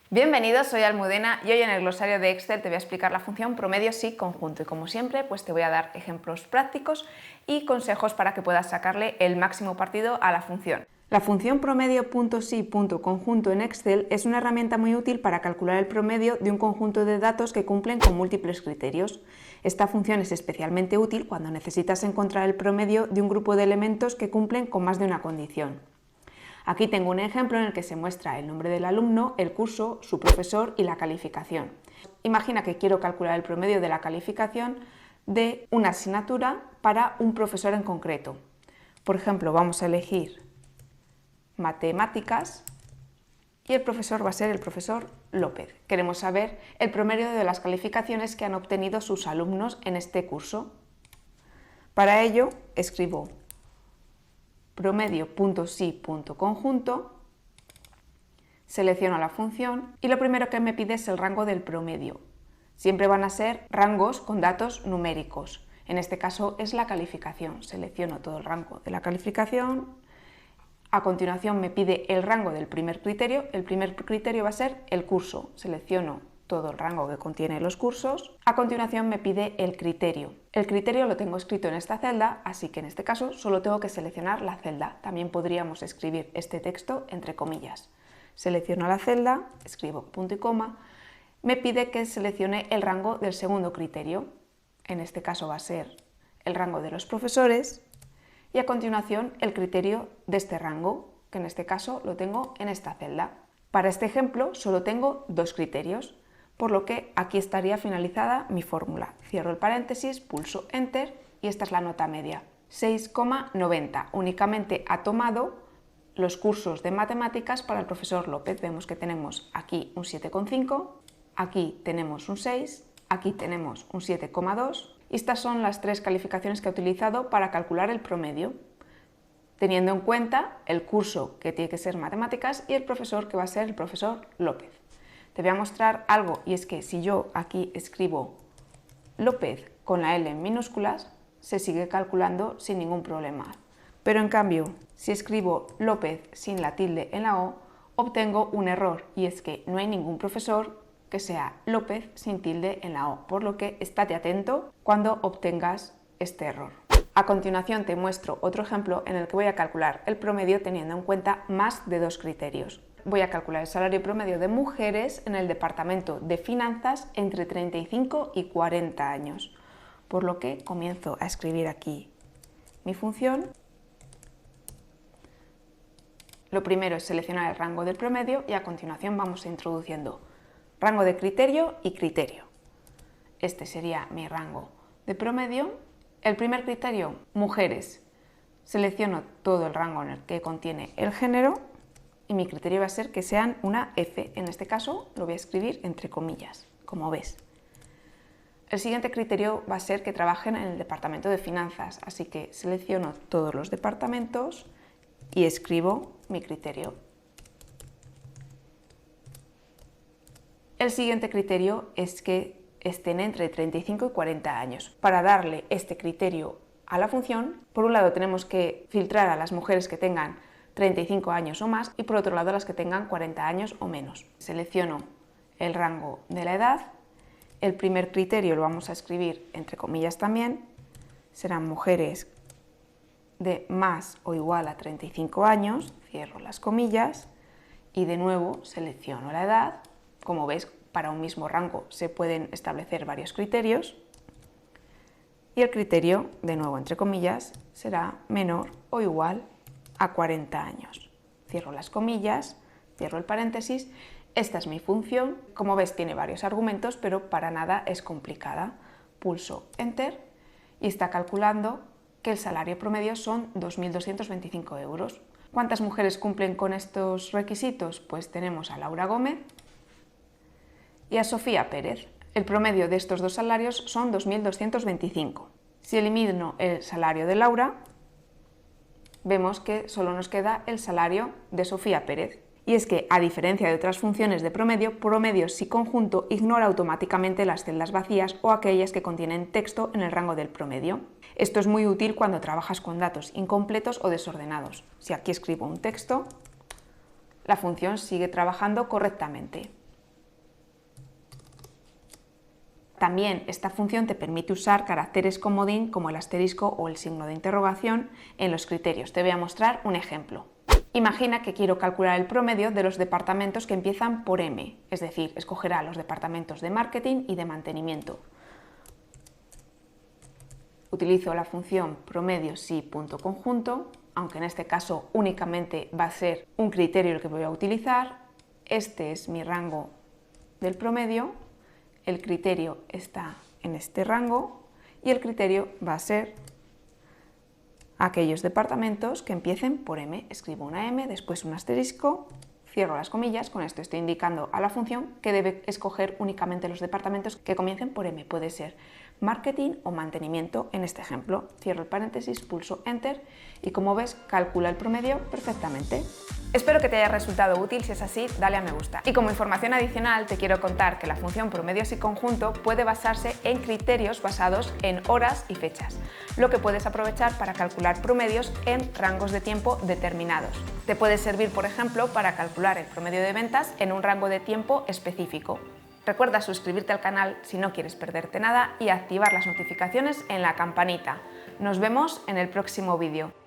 Bienvenidos, soy Almudena y hoy en el glosario de Excel te voy a explicar la función promedio si conjunto y como siempre pues te voy a dar ejemplos prácticos y consejos para que puedas sacarle el máximo partido a la función. La función promedio.si.conjunto en Excel es una herramienta muy útil para calcular el promedio de un conjunto de datos que cumplen con múltiples criterios. Esta función es especialmente útil cuando necesitas encontrar el promedio de un grupo de elementos que cumplen con más de una condición. Aquí tengo un ejemplo en el que se muestra el nombre del alumno, el curso, su profesor y la calificación. Imagina que quiero calcular el promedio de la calificación de una asignatura para un profesor en concreto. Por ejemplo, vamos a elegir matemáticas y el profesor va a ser el profesor López. Queremos saber el promedio de las calificaciones que han obtenido sus alumnos en este curso. Para ello escribo promedio.si.conjunto, selecciono la función y lo primero que me pide es el rango del promedio. Siempre van a ser rangos con datos numéricos. En este caso es la calificación. Selecciono todo el rango de la calificación. A continuación me pide el rango del primer criterio. El primer criterio va a ser el curso. Selecciono todo el rango que contiene los cursos. A continuación me pide el criterio. El criterio lo tengo escrito en esta celda, así que en este caso solo tengo que seleccionar la celda. También podríamos escribir este texto entre comillas. Selecciono la celda, escribo punto y coma. Me pide que seleccione el rango del segundo criterio. En este caso va a ser el rango de los profesores. Y a continuación el criterio de este rango, que en este caso lo tengo en esta celda. Para este ejemplo solo tengo dos criterios, por lo que aquí estaría finalizada mi fórmula. Cierro el paréntesis, pulso Enter y esta es la nota media. 6,90. Únicamente ha tomado los cursos de matemáticas para el profesor López. Vemos que tenemos aquí un 7,5, aquí tenemos un 6, aquí tenemos un 7,2 y estas son las tres calificaciones que he utilizado para calcular el promedio, teniendo en cuenta el curso que tiene que ser matemáticas y el profesor que va a ser el profesor López. Te voy a mostrar algo y es que si yo aquí escribo López con la L en minúsculas, se sigue calculando sin ningún problema. Pero en cambio, si escribo López sin la tilde en la O, obtengo un error y es que no hay ningún profesor que sea López sin tilde en la O, por lo que estate atento cuando obtengas este error. A continuación te muestro otro ejemplo en el que voy a calcular el promedio teniendo en cuenta más de dos criterios. Voy a calcular el salario promedio de mujeres en el departamento de finanzas entre 35 y 40 años, por lo que comienzo a escribir aquí mi función. Lo primero es seleccionar el rango del promedio y a continuación vamos introduciendo rango de criterio y criterio. Este sería mi rango de promedio. El primer criterio, mujeres. Selecciono todo el rango en el que contiene el género y mi criterio va a ser que sean una F. En este caso lo voy a escribir entre comillas, como ves. El siguiente criterio va a ser que trabajen en el departamento de finanzas, así que selecciono todos los departamentos y escribo mi criterio. El siguiente criterio es que estén entre 35 y 40 años. Para darle este criterio a la función, por un lado tenemos que filtrar a las mujeres que tengan 35 años o más y por otro lado las que tengan 40 años o menos. Selecciono el rango de la edad. El primer criterio lo vamos a escribir entre comillas también. Serán mujeres de más o igual a 35 años. Cierro las comillas y de nuevo selecciono la edad. Como ves, para un mismo rango se pueden establecer varios criterios y el criterio, de nuevo entre comillas, será menor o igual a 40 años. Cierro las comillas, cierro el paréntesis. Esta es mi función. Como ves, tiene varios argumentos, pero para nada es complicada. Pulso Enter y está calculando que el salario promedio son 2.225 euros. ¿Cuántas mujeres cumplen con estos requisitos? Pues tenemos a Laura Gómez y a Sofía Pérez. El promedio de estos dos salarios son 2.225. Si elimino el salario de Laura, vemos que solo nos queda el salario de Sofía Pérez. Y es que, a diferencia de otras funciones de promedio si conjunto ignora automáticamente las celdas vacías o aquellas que contienen texto en el rango del promedio. Esto es muy útil cuando trabajas con datos incompletos o desordenados. Si aquí escribo un texto, la función sigue trabajando correctamente. También esta función te permite usar caracteres comodín como el asterisco o el signo de interrogación en los criterios. Te voy a mostrar un ejemplo. Imagina que quiero calcular el promedio de los departamentos que empiezan por M, es decir, escogerá los departamentos de marketing y de mantenimiento. Utilizo la función promedio si.conjunto, aunque en este caso únicamente va a ser un criterio el que voy a utilizar. Este es mi rango del promedio, el criterio está en este rango y el criterio va a ser aquellos departamentos que empiecen por M. Escribo una M, después un asterisco, cierro las comillas. Con esto estoy indicando a la función que debe escoger únicamente los departamentos que comiencen por M. Puede ser marketing o mantenimiento en este ejemplo. Cierro el paréntesis, pulso Enter y como ves calcula el promedio perfectamente. Espero que te haya resultado útil. Si es así, dale a me gusta. Y como información adicional te quiero contar que la función promedio si conjunto puede basarse en criterios basados en horas y fechas, lo que puedes aprovechar para calcular promedios en rangos de tiempo determinados. Te puede servir, por ejemplo, para calcular el promedio de ventas en un rango de tiempo específico. Recuerda suscribirte al canal si no quieres perderte nada y activar las notificaciones en la campanita. Nos vemos en el próximo vídeo.